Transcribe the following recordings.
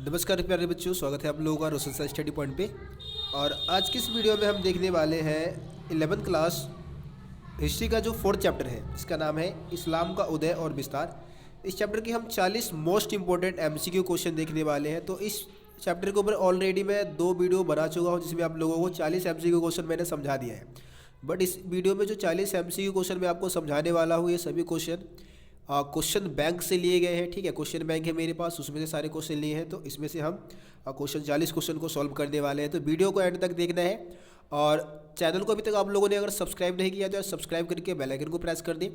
नमस्कार प्यारे बच्चों, स्वागत है आप लोगों का रोशन सर स्टडी पॉइंट पे। और आज की इस वीडियो में हम देखने वाले हैं 11th क्लास हिस्ट्री का जो 4th चैप्टर है, इसका नाम है इस्लाम का उदय और विस्तार। इस चैप्टर के हम 40 मोस्ट इंपॉर्टेंट एमसीक्यू क्वेश्चन देखने वाले हैं। तो इस चैप्टर के ऊपर ऑलरेडी मैं 2 वीडियो बना चुका हूँ, जिसमें आप लोगों को 40 एमसीक्यू क्वेश्चन मैंने समझा दिया है। बट इस वीडियो में जो 40 एमसीक्यू क्वेश्चन मैं आपको समझाने वाला हूँ, ये सभी क्वेश्चन बैंक से लिए गए हैं। ठीक है, क्वेश्चन बैंक है मेरे पास, उसमें से सारे क्वेश्चन लिए हैं। तो इसमें से हम 40 क्वेश्चन को सॉल्व करने वाले हैं। तो वीडियो को एंड तक देखना है। और चैनल को अभी तक आप लोगों ने अगर सब्सक्राइब नहीं किया तो सब्सक्राइब करके बेल आइकन को प्रेस कर दें।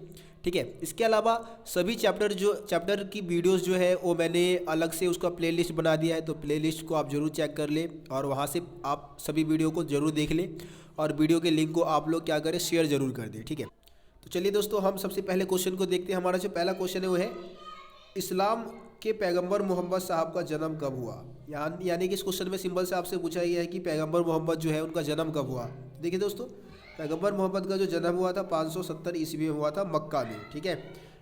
ठीक है, इसके अलावा सभी चैप्टर की वीडियोस जो है वो मैंने अलग से उसका प्लेलिस्ट बना दिया है। तो प्लेलिस्ट को आप जरूर चेक कर लें और वहाँ से आप सभी वीडियो को जरूर देख लें। और वीडियो के लिंक को आप लोग क्या करें, शेयर जरूर कर दें। ठीक है, तो चलिए दोस्तों, हम सबसे पहले क्वेश्चन को देखते हैं। हमारा जो पहला क्वेश्चन है वो है, इस्लाम के पैगंबर मोहम्मद साहब का जन्म कब हुआ। यानी कि इस क्वेश्चन में सिंपल से आपसे पूछा गया है कि पैगंबर मोहम्मद जो है उनका जन्म कब हुआ। देखिए दोस्तों, पैगंबर मोहम्मद का जो जन्म हुआ था 570 ईस्वी में हुआ था मक्का में। ठीक है,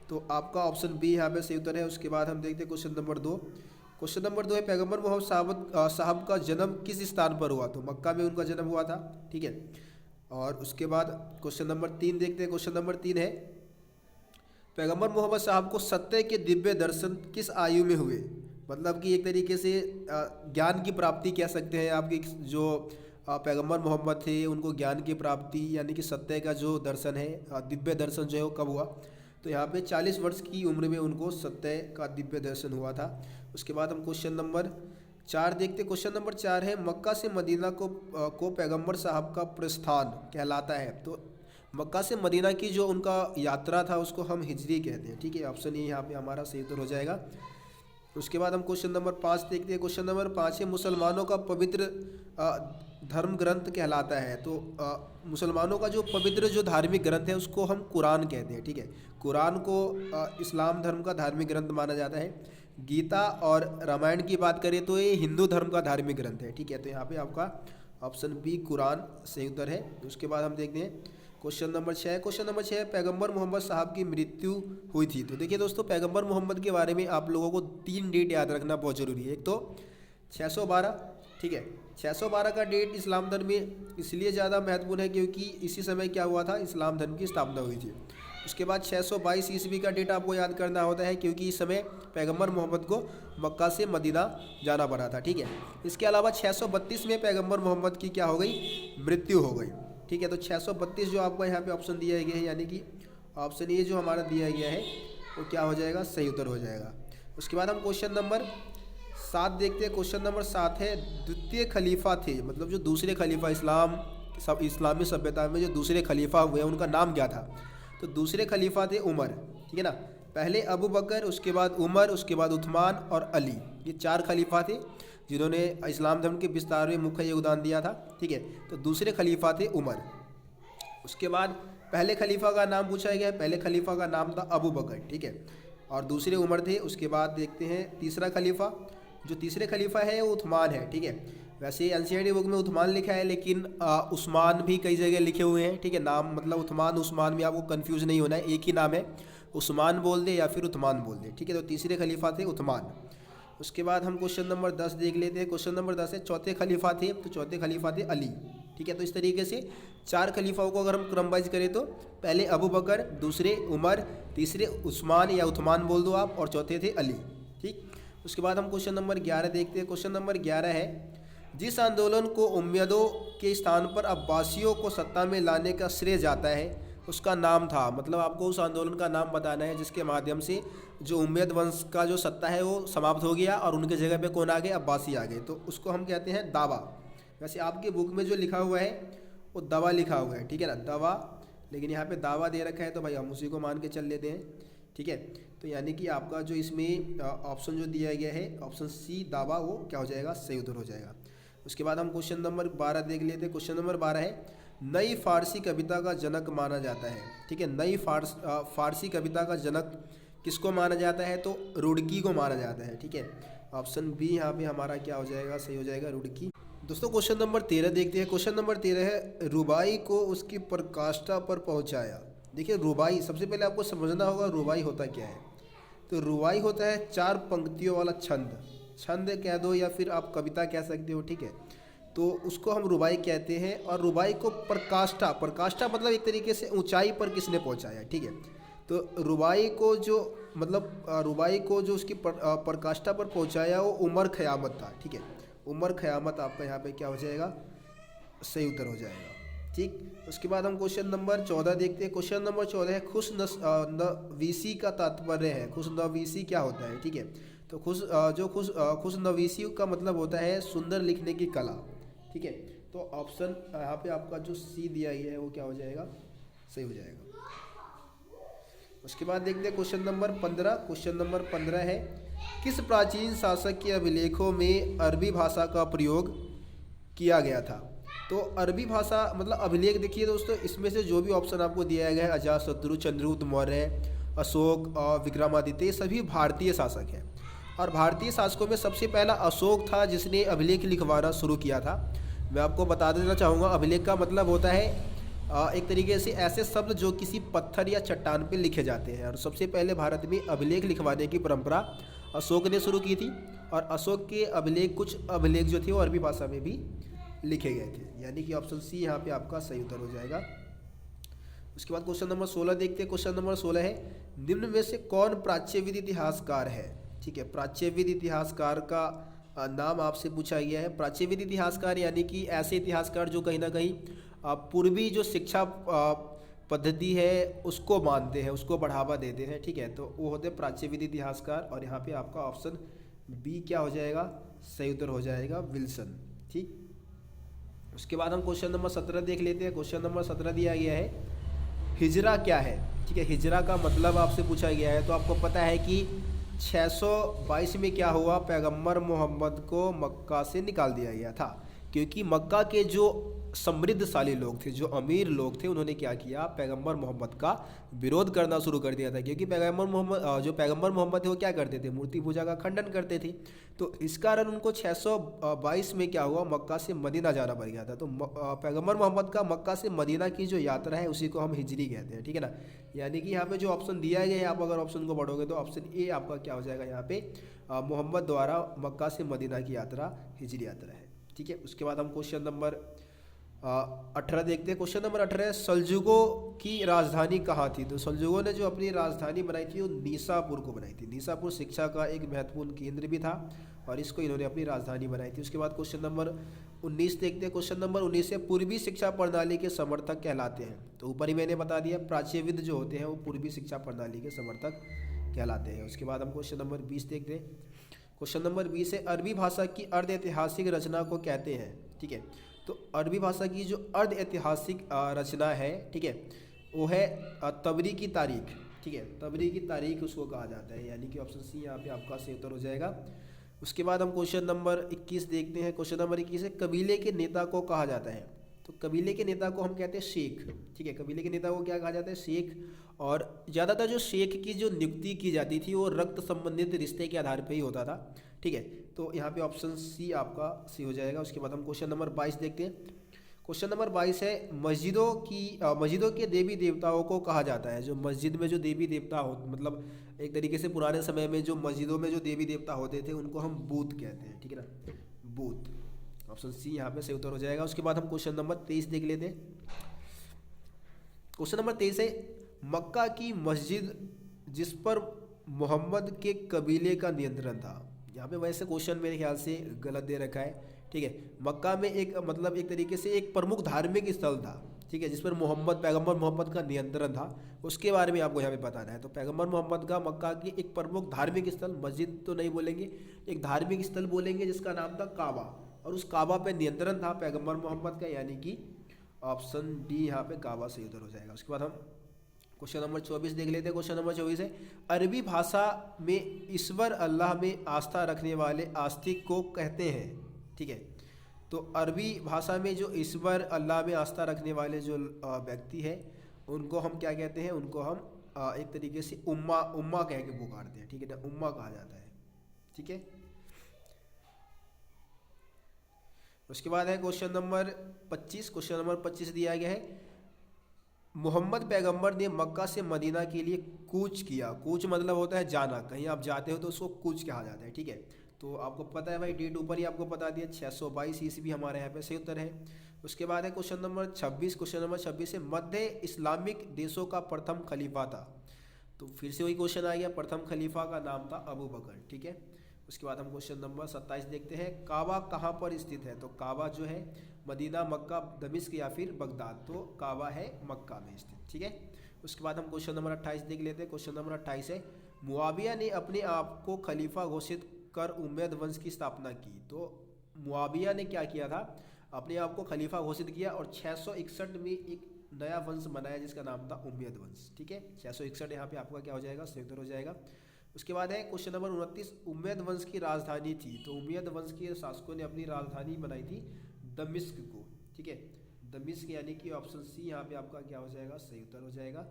तो आपका ऑप्शन बी यहाँ पे सही उत्तर है। उसके बाद हम देखते हैं क्वेश्चन नंबर 2। क्वेश्चन नंबर 2 है, पैगंबर मोहम्मद साहब का जन्म किस स्थान पर हुआ। तो मक्का में उनका जन्म हुआ था। ठीक है, और उसके बाद क्वेश्चन नंबर 3 देखते हैं। क्वेश्चन नंबर 3 है, पैगंबर मोहम्मद साहब को सत्य के दिव्य दर्शन किस आयु में हुए। मतलब कि एक तरीके से ज्ञान की प्राप्ति कह सकते हैं। आपकी जो पैगंबर मोहम्मद थे उनको ज्ञान की प्राप्ति यानी कि सत्य का जो दर्शन है, दिव्य दर्शन जो है वो कब हुआ। तो यहाँ पे 40 वर्ष की उम्र में उनको सत्य का दिव्य दर्शन हुआ था। उसके बाद हम क्वेश्चन नंबर 4 देखते। क्वेश्चन नंबर 4 है, मक्का से मदीना को पैगंबर साहब का प्रस्थान कहलाता है। तो मक्का से मदीना की जो उनका यात्रा था उसको हम हिजरी कहते हैं। ठीक है, ऑप्शन ये यहाँ पे हमारा सही उत्तर हो जाएगा। उसके बाद हम क्वेश्चन नंबर 5 देखते हैं। क्वेश्चन नंबर 5 है, मुसलमानों का पवित्र धर्म ग्रंथ कहलाता है। तो मुसलमानों का जो पवित्र जो धार्मिक ग्रंथ है उसको हम कुरान कहते हैं। ठीक है, कुरान को इस्लाम धर्म का धार्मिक ग्रंथ माना जाता है। गीता और रामायण की बात करें तो ये हिंदू धर्म का धार्मिक ग्रंथ है। ठीक है, तो यहाँ पे आपका ऑप्शन बी कुरान सही उत्तर है। उसके बाद हम देखते हैं क्वेश्चन नंबर 6। क्वेश्चन नंबर 6, पैगंबर मोहम्मद साहब की मृत्यु हुई थी। तो देखिए दोस्तों, पैगंबर मोहम्मद के बारे में आप लोगों को 3 डेट याद रखना बहुत ज़रूरी है। एक तो 612। ठीक है, 612 का डेट इस्लाम धर्म में इसलिए ज़्यादा महत्वपूर्ण है क्योंकि इसी समय क्या हुआ था, इस्लाम धर्म की स्थापना हुई थी। उसके बाद 622 ईस्वी का डेट आपको याद करना होता है क्योंकि इस समय पैगंबर मोहम्मद को मक्का से मदीना जाना पड़ा था। ठीक है, इसके अलावा 632 में पैगंबर मोहम्मद की क्या हो गई, मृत्यु हो गई। ठीक है, तो 632 जो आपको यहाँ पे ऑप्शन दिया गया है, यानी कि ऑप्शन ये जो हमारा दिया गया है वो क्या हो जाएगा, सही उत्तर हो जाएगा। उसके बाद हम क्वेश्चन नंबर 7 देखते हैं। क्वेश्चन नंबर 7 है, द्वितीय खलीफा थे, मतलब जो दूसरे खलीफा इस्लामी सभ्यता में जो दूसरे खलीफा हुए उनका नाम क्या था। तो दूसरे खलीफा थे उमर। ठीक है ना, पहले अबू बकर, उसके बाद उमर, उसके बाद उस्मान और अली। ये 4 खलीफा थे जिन्होंने इस्लाम धर्म के विस्तार में मुख्य योगदान दिया था। ठीक है, तो दूसरे खलीफा थे उमर। उसके बाद पहले खलीफा का नाम पूछा गया है, पहले खलीफा का नाम था अबू बकर। ठीक है, और दूसरे उमर थे। उसके बाद देखते हैं तीसरा खलीफा, जो तीसरे खलीफा है वो उस्मान है। ठीक है, वैसे एनसीईआरटी बुक में उस्मान लिखा है लेकिन उस्मान भी कई जगह लिखे हुए हैं। ठीक है, नाम मतलब उस्मान में आपको कंफ्यूज नहीं होना है, एक ही नाम है, उस्मान बोल दे या फिर उस्मान बोल दे। ठीक है, तो तीसरे खलीफा थे उस्मान। उसके बाद हम क्वेश्चन नंबर 10 देख लेते हैं। क्वेश्चन नंबर 10 है, चौथे खलीफा थे, तो चौथे खलीफा थे अली। ठीक है, तो इस तरीके से 4 खलीफाओं को अगर हम क्रम वाइज करें तो पहले अबू बकर, दूसरे उमर, तीसरे उस्मान या उस्मान बोल दो आप, और चौथे थे अली। ठीक, उसके बाद हम क्वेश्चन नंबर 11 देखते हैं। क्वेश्चन नंबर 11 है, जिस आंदोलन को उम्मयदों के स्थान पर अब्बासियों को सत्ता में लाने का श्रेय जाता है उसका नाम था। मतलब आपको उस आंदोलन का नाम बताना है जिसके माध्यम से जो उम्मयद वंश का जो सत्ता है वो समाप्त हो गया और उनके जगह पे कौन आ गए, अब्बासी आ गए। तो उसको हम कहते हैं दावा। वैसे आपकी बुक में जो लिखा हुआ है वो दवा लिखा हुआ है। ठीक है ना, दवा, लेकिन यहाँ पे दावा दे रखा है तो भाई हम उसी को मान के चल लेते हैं। ठीक है, तो यानी कि आपका जो इसमें ऑप्शन जो दिया गया है ऑप्शन सी दावा, वो क्या हो जाएगा, सही उत्तर हो जाएगा। उसके बाद हम क्वेश्चन नंबर 12 देख लेते हैं। क्वेश्चन नंबर 12 है, नई फारसी कविता का जनक माना जाता है। ठीक है, नई फारसी कविता का जनक किसको माना जाता है, तो रुड़की को माना जाता है। ठीक है, ऑप्शन बी यहाँ पे हमारा क्या हो जाएगा, सही हो जाएगा, रुड़की। दोस्तों क्वेश्चन नंबर 13 देखते हैं। क्वेश्चन नंबर 13 है, रुबाई को उसकी पराकाष्ठा पर पहुँचाया। देखिए रुबाई, सबसे पहले आपको समझना होगा रुबाई होता क्या है। तो रुबाई होता है 4 पंक्तियों वाला छंद। छंद कह दो या फिर आप कविता कह सकते हो, ठीक है। तो उसको हम रुबाई कहते हैं। और रुबाई को प्रकाष्ठा, प्रकाष्ठा मतलब एक तरीके से ऊंचाई पर किसने पहुंचाया, ठीक है। तो रुबाई को जो मतलब रुबाई को जो उसकी प्रकाष्ठा पर पहुंचाया वो उमर ख़यामत था, ठीक है। उमर ख़यामत आपका यहाँ पे क्या हो जाएगा, सही उत्तर हो जाएगा, ठीक। उसके बाद हम क्वेश्चन नंबर 14 देखते हैं। क्वेश्चन नंबर 14 है खुश नवीसी का तात्पर्य है। खुश नवीसी क्या होता है, ठीक है। तो खुश नवीसी का मतलब होता है सुंदर लिखने की कला, ठीक है। तो ऑप्शन यहाँ पे आपका जो सी दिया गया है वो क्या हो जाएगा, सही हो जाएगा। उसके बाद देखते हैं क्वेश्चन नंबर 15। क्वेश्चन नंबर 15 है किस प्राचीन शासक के अभिलेखों में अरबी भाषा का प्रयोग किया गया था। तो अरबी भाषा मतलब अभिलेख देखिए दोस्तों, इसमें से जो भी ऑप्शन आपको दिया गया है अजातशत्रु, चंद्रगुप्त मौर्य, अशोक और विक्रमादित्य, ये सभी भारतीय शासक हैं। और भारतीय शासकों में सबसे पहला अशोक था जिसने अभिलेख लिखवाना शुरू किया था। मैं आपको बता देना चाहूँगा, अभिलेख का मतलब होता है एक तरीके से ऐसे शब्द जो किसी पत्थर या चट्टान पे लिखे जाते हैं। और सबसे पहले भारत में अभिलेख लिखवाने की परंपरा अशोक ने शुरू की थी। और अशोक के अभिलेख, कुछ अभिलेख जो थे वो अरबी भाषा में भी लिखे गए थे, यानी कि ऑप्शन सी यहाँ पे आपका सही उत्तर हो जाएगा। उसके बाद क्वेश्चन नंबर 16 देखते हैं। क्वेश्चन नंबर 16 है निम्न में से कौन प्राच्यविद इतिहासकार है, ठीक है। प्राच्यविद इतिहासकार का नाम आपसे पूछा गया है। प्राच्यविद इतिहासकार यानी कि ऐसे इतिहासकार जो कहीं ना कहीं पूर्वी जो शिक्षा पद्धति है उसको मानते हैं, उसको बढ़ावा देते हैं, ठीक है। तो वो होते हैं प्राच्यविद इतिहासकार। और यहाँ पे आपका ऑप्शन बी क्या हो जाएगा, सही उत्तर हो जाएगा विल्सन, ठीक। उसके बाद हम क्वेश्चन नंबर 17 देख लेते हैं। क्वेश्चन नंबर 17 दिया गया है हिजरा क्या है, ठीक है। हिजरा का मतलब आपसे पूछा गया है। तो आपको पता है कि 622 में क्या हुआ, पैगंबर मोहम्मद को मक्का से निकाल दिया गया था। क्योंकि मक्का के जो समृद्धशाली लोग थे, जो अमीर लोग थे, उन्होंने क्या किया, पैगंबर मोहम्मद का विरोध करना शुरू कर दिया था। क्योंकि पैगंबर मोहम्मद थे वो क्या करते थे, मूर्ति पूजा का खंडन करते थे। तो इस कारण उनको 622 में क्या हुआ, मक्का से मदीना जाना पड़ गया था। तो पैगंबर मोहम्मद का मक्का से मदीना की जो यात्रा है उसी को हम हिजरी कहते हैं, ठीक है ना। यानी कि यहाँ पे जो ऑप्शन दिया गया है, आप अगर ऑप्शन को पढ़ोगे तो ऑप्शन ए आपका क्या हो जाएगा, यहाँ पे मोहम्मद द्वारा मक्का से मदीना की यात्रा हिजरी यात्रा है, ठीक है। उसके बाद हम क्वेश्चन नंबर 18 देखते हैं। क्वेश्चन नंबर 18 है सल्जुकों की राजधानी कहाँ थी। तो सल्जुकों ने जो अपनी राजधानी बनाई थी वो नीसापुर को बनाई थी। नीसापुर शिक्षा का एक महत्वपूर्ण केंद्र भी था और इसको इन्होंने अपनी राजधानी बनाई थी। उसके बाद क्वेश्चन नंबर 19 देखते हैं। क्वेश्चन नंबर 19 है पूर्वी शिक्षा प्रणाली के समर्थक कहलाते हैं। तो ऊपर ही मैंने बता दिया, प्राच्यविद जो होते हैं वो पूर्वी शिक्षा प्रणाली के समर्थक कहलाते हैं। उसके बाद हम क्वेश्चन नंबर 20 देखते हैं। क्वेश्चन नंबर 20 है अरबी भाषा की अर्ध ऐतिहासिक रचना को कहते हैं, ठीक है। तो अरबी भाषा की जो अर्ध ऐतिहासिक रचना है, ठीक है, वो है तबरी की तारीख, ठीक है। तबरी की तारीख उसको कहा जाता है, यानी कि ऑप्शन सी यहाँ पे आपका सही उत्तर हो जाएगा। उसके बाद हम क्वेश्चन नंबर 21 देखते हैं। क्वेश्चन नंबर 21 है कबीले के नेता को कहा जाता है। तो कबीले के नेता को हम कहते हैं शेख, ठीक है। कबीले के नेता को क्या कहा जाता है, शेख। और ज़्यादातर जो शेख की जो नियुक्ति की जाती थी वो रक्त संबंधित रिश्ते के आधार पर ही होता था, ठीक है। तो यहाँ पे ऑप्शन सी आपका सी हो जाएगा। उसके बाद हम क्वेश्चन नंबर 22 देखते हैं। क्वेश्चन नंबर 22 है मस्जिदों के देवी देवताओं को कहा जाता है। जो मस्जिद में जो देवी देवता हो, मतलब एक तरीके से पुराने समय में जो मस्जिदों में जो देवी देवता होते थे उनको हम बूत कहते हैं, ठीक है ना, बूत। ऑप्शन सी यहाँ पे सही उत्तर हो जाएगा। उसके बाद हम क्वेश्चन नंबर 23 देख लेते हैं। क्वेश्चन नंबर 23 है मक्का की मस्जिद जिस पर मोहम्मद के कबीले का नियंत्रण था। यहाँ पे वैसे क्वेश्चन मेरे ख्याल से गलत दे रखा है, ठीक है। मक्का में एक मतलब एक तरीके से एक प्रमुख धार्मिक स्थल था, ठीक है, जिस पर पैगंबर मोहम्मद का नियंत्रण था, उसके बारे में आपको यहाँ पे बताना है। तो पैगंबर मोहम्मद का मक्का की एक प्रमुख धार्मिक स्थल, मस्जिद तो नहीं बोलेंगे, एक धार्मिक स्थल बोलेंगे जिसका नाम था काबा, और उस काबा पे नियंत्रण था पैगंबर मोहम्मद का, यानी कि ऑप्शन डी यहाँ पे काबा सही उत्तर हो जाएगा। उसके बाद हम क्वेश्चन नंबर 24 देख लेते हैं। क्वेश्चन नंबर 24 है अरबी भाषा में ईश्वर अल्लाह में आस्था रखने वाले आस्तिक को कहते हैं, ठीक है। तो अरबी भाषा में जो ईश्वर अल्लाह में आस्था रखने वाले जो व्यक्ति है उनको हम क्या कहते हैं, उनको हम एक तरीके से उम्मा कह के पुकारते हैं, ठीक है ना, उम्मा कहा जाता है, ठीक है। उसके बाद है क्वेश्चन नंबर 25। क्वेश्चन नंबर 25 दिया गया है मोहम्मद पैगंबर ने मक्का से मदीना के लिए कूच किया। कूच मतलब होता है जाना, कहीं आप जाते हो तो उसको कूच कहा जाता है, ठीक है। तो आपको पता है भाई, डेट ऊपर ही आपको बता दिया, 622 ईस्वी हमारे यहाँ पे सही उत्तर है। उसके बाद है क्वेश्चन नंबर 26। क्वेश्चन नंबर 26 है, मध्य इस्लामिक देशों का प्रथम खलीफा था। तो फिर से वही क्वेश्चन आ गया, प्रथम खलीफा का नाम था अबू बकर, ठीक है। उसके बाद हम क्वेश्चन नंबर 27 देखते हैं, काबा कहाँ पर स्थित है। तो काबा जो है मदीना, मक्का, दमिश्क या फिर बगदाद। तो काबा है मक्का में स्थित, ठीक है। उसके बाद हम क्वेश्चन नंबर 28 देख लेते हैं। क्वेश्चन नंबर 28 है, मुआविया ने अपने आप को खलीफा घोषित कर उमैयद वंश की स्थापना की। तो मुआविया ने क्या किया था, अपने आप को खलीफा घोषित किया और 661 में एक नया वंश बनाया जिसका नाम था उमैयद वंश, ठीक है। 661 यहाँ पे आपका क्या हो जाएगा, सही उत्तर हो जाएगा। उसके बाद है क्वेश्चन नंबर 29, उमैयद वंश की राजधानी थी। तो उमैयद वंश के शासकों ने अपनी राजधानी बनाई थी दमिश्क को, ठीक है। दमिश्क यानी कि ऑप्शन सी यहाँ पे आपका क्या हो जाएगा, सही उत्तर हो जाएगा।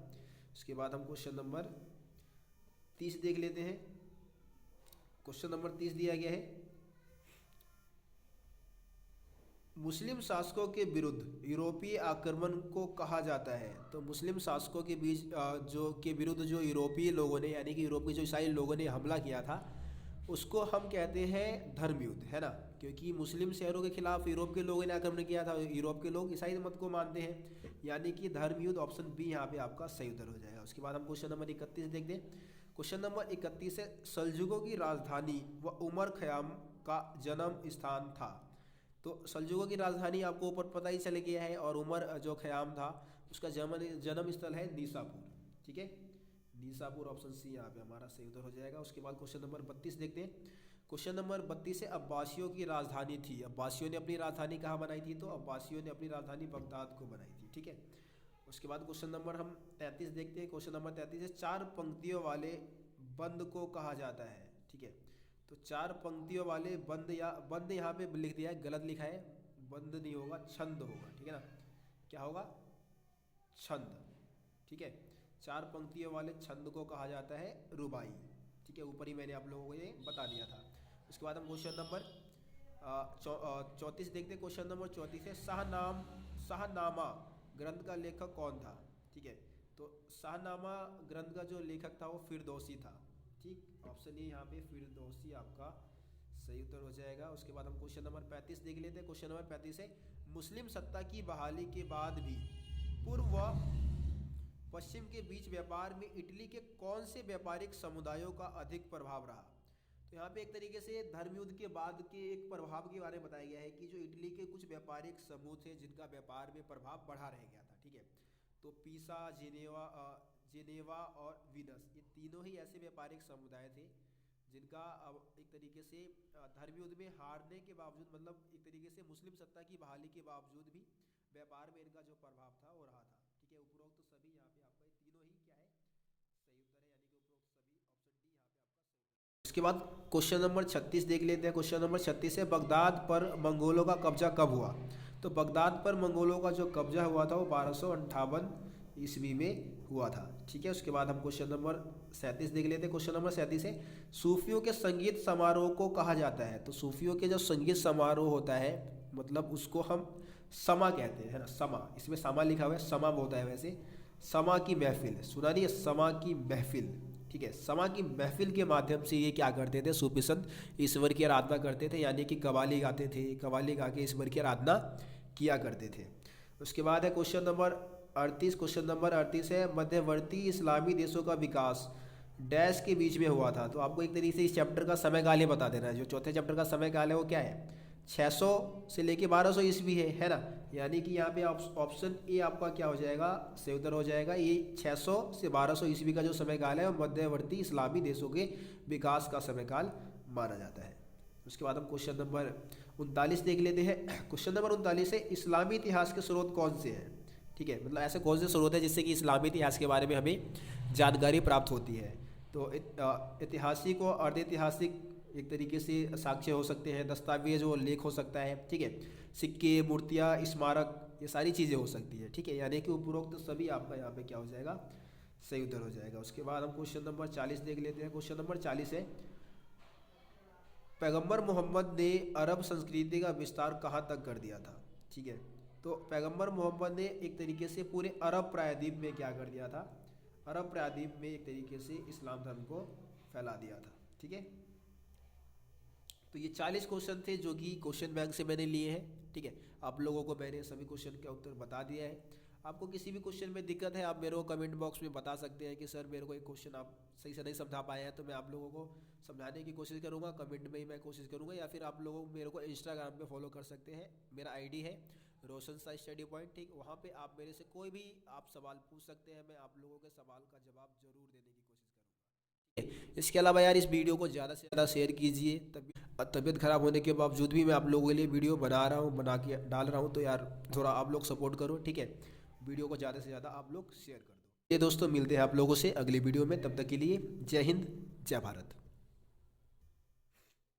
उसके बाद हम क्वेश्चन नंबर 30 देख लेते हैं। क्वेश्चन नंबर 30 दिया गया है, मुस्लिम शासकों के विरुद्ध यूरोपीय आक्रमण को कहा जाता है। तो मुस्लिम शासकों के बीच जो के विरुद्ध जो यूरोपीय लोगों ने, यानी कि यूरोप के जो ईसाई लोगों ने हमला किया था, उसको हम कहते हैं धर्म युद्ध, है ना। क्योंकि मुस्लिम शहरों के खिलाफ यूरोप के लोगों ने आक्रमण किया था, यूरोप के लोग ईसाई मत को मानते हैं, यानी कि धर्म युद्ध, ऑप्शन बी यहाँ पे आपका सही उत्तर हो जाएगा। उसके बाद हम क्वेश्चन नंबर 31 देखते हैं। क्वेश्चन नंबर 31 है, सल्जुकों की राजधानी व उमर खयाम का जन्म स्थान था। तो सल्जुकों की राजधानी आपको ऊपर पता ही चल गया है, और उमर जो खयाम था उसका जन्म स्थल है निसापुर, ठीक है। निसापुर ऑप्शन सी यहाँ पे हमारा सही उत्तर हो जाएगा। उसके बाद क्वेश्चन नंबर 32 देखते हैं। क्वेश्चन नंबर 32 है, अब्बासियों की राजधानी थी। अब्बासियों ने अपनी राजधानी कहाँ बनाई थी। तो अब्बासियों ने अपनी राजधानी बगदाद को बनाई थी, ठीक है। उसके बाद क्वेश्चन नंबर हम 33 देखते हैं। क्वेश्चन नंबर 33 है, 4 पंक्तियों वाले बंद को कहा जाता है, ठीक है। तो 4 पंक्तियों वाले बंद, या बंद यहाँ पे लिख दिया है, गलत लिखा है, बंद नहीं होगा, छंद होगा, ठीक है ना। क्या होगा, छंद, ठीक है। 4 पंक्तियों वाले छंद को कहा जाता है रुबाई, ठीक है। ऊपर ही मैंने आप लोगों को ये बता दिया था। उसके बाद हम क्वेश्चन नंबर 34 देखते हैं। क्वेश्चन नंबर 34 है, शाहनामा ग्रंथ का लेखक कौन था, ठीक है। तो शाहनामा ग्रंथ का जो लेखक था वो फिरदौसी था, ठीक। ऑप्शन ए यहाँ पे फिरदौसी आपका सही उत्तर हो जाएगा। उसके बाद हम क्वेश्चन नंबर 35 देख लेते हैं। क्वेश्चन नंबर 35 है, मुस्लिम सत्ता की बहाली के बाद भी पूर्व व पश्चिम के बीच व्यापार में इटली के कौन से व्यापारिक समुदायों का अधिक प्रभाव रहा। तो यहाँ पे एक तरीके से धर्म युद्ध के बाद के एक प्रभाव के बारे में बताया गया है कि जो इटली के कुछ व्यापारिक समूह थे जिनका व्यापार में प्रभाव बढ़ा रह गया था, ठीक है। तो पीसा, जेनेवा और वीनस, ये तीनों ही ऐसे व्यापारिक समुदाय थे जिनका एक तरीके से धर्म युद्ध में हारने के बावजूद, मतलब एक तरीके से मुस्लिम सत्ता की बहाली के बावजूद भी व्यापार में इनका जो प्रभाव था वो रहा था, ठीक है। उपरोक्त तो सभी यहाँ पे आपका तीनों ही क्या है, सही उत्तर है, यानी कि उपरोक्त सभी, ऑप्शन डी यहाँ पे आपका सही उत्तर। उसके बाद क्वेश्चन नंबर 36 देख लेते हैं। क्वेश्चन नंबर 36 है, बगदाद पर मंगोलों का कब्जा कब हुआ। तो बगदाद पर मंगोलों का जो कब्जा हुआ था वो 1258 ईस्वी में हुआ था, ठीक है। उसके बाद हम क्वेश्चन नंबर 37 देख लेते हैं। क्वेश्चन नंबर 37 है, सूफियों के संगीत समारोह को कहा जाता है। तो सूफियों के जो संगीत समारोह होता है, मतलब उसको हम समा कहते हैं, है ना, समा, इसमें समा लिखा हुआ है, समा होता है वैसे, समा की महफिल, सुना नहीं है, समा की महफिल, ठीक है। समा की महफिल के माध्यम से ये क्या करते थे, सूफी संत ईश्वर की आराधना करते थे, यानी कि कव्वाली गाते थे, कव्वाली गा के ईश्वर की आराधना किया करते थे। उसके बाद है क्वेश्चन नंबर 38। क्वेश्चन नंबर 38 है, मध्यवर्ती इस्लामी देशों का विकास डैश के बीच में हुआ था। तो आपको एक तरीके से इस चैप्टर का समय काल ही बता देना है। जो चौथे चैप्टर का समय काल है वो क्या है, 600 से लेके 1200 ईस्वी है ना। यानी कि यहाँ पे ऑप्शन ए आपका क्या हो जाएगा, सही उत्तर हो जाएगा। ये 600 से 1200 ईस्वी का जो समय काल है वो मध्यवर्ती इस्लामी देशों के विकास का समय काल माना जाता है। उसके बाद हम क्वेश्चन नंबर 39 देख लेते हैं। क्वेश्चन नंबर 39 है, इस्लामी इतिहास के स्रोत कौन से हैं, ठीक है। मतलब ऐसे कौन से स्रोत है जिससे कि इस्लामी इतिहास के बारे में हमें जानकारी प्राप्त होती है। तो ऐतिहासिक और अर्ध ऐतिहासिक एक तरीके से साक्ष्य हो सकते हैं, दस्तावेज और लेख हो सकता है, ठीक है। सिक्के, मूर्तियाँ, स्मारक, ये सारी चीज़ें हो सकती है, ठीक है। यानी कि उपरोक्त सभी आपका यहाँ पे क्या हो जाएगा, सही उत्तर हो जाएगा। उसके बाद हम क्वेश्चन नंबर 40 देख लेते हैं। क्वेश्चन नंबर 40 है, पैगंबर मोहम्मद ने अरब संस्कृति का विस्तार कहाँ तक कर दिया था, ठीक है। तो पैगंबर मोहम्मद ने एक तरीके से पूरे अरब प्रायद्वीप में क्या कर दिया था, अरब प्रायद्वीप में एक तरीके से इस्लाम धर्म को फैला दिया था, ठीक है। तो ये 40 क्वेश्चन थे जो कि क्वेश्चन बैंक से मैंने लिए हैं, ठीक है। आप लोगों को मैंने सभी क्वेश्चन का उत्तर बता दिया है। आपको किसी भी क्वेश्चन में दिक्कत है, आप मेरे को कमेंट बॉक्स में बता सकते हैं कि सर मेरे को एक क्वेश्चन आप सही से नहीं समझा पाए हैं, तो मैं आप लोगों को समझाने की कोशिश करूँगा, कमेंट में ही मैं कोशिश करूँगा। या फिर आप लोग मेरे को इंस्टाग्राम पे फॉलो कर सकते हैं, मेरा आईडी है रोशन सा स्टडी पॉइंट, ठीक। वहाँ पे आप मेरे से कोई भी आप सवाल पूछ सकते हैं, मैं आप लोगों के सवाल का जवाब जरूर देने की कोशिश करूँगा। इसके अलावा यार इस वीडियो को ज़्यादा से ज़्यादा शेयर कीजिए। तबीयत ख़राब होने के बावजूद भी मैं आप लोगों के लिए वीडियो बना रहा हूँ, बना के डाल रहा हूँ, तो यार थोड़ा आप लोग सपोर्ट करो, ठीक है। वीडियो को ज़्यादा से ज़्यादा आप लोग शेयर कर दो। ये दोस्तों मिलते हैं आप लोगों से अगली वीडियो में, तब तक के लिए जय हिंद जय भारत।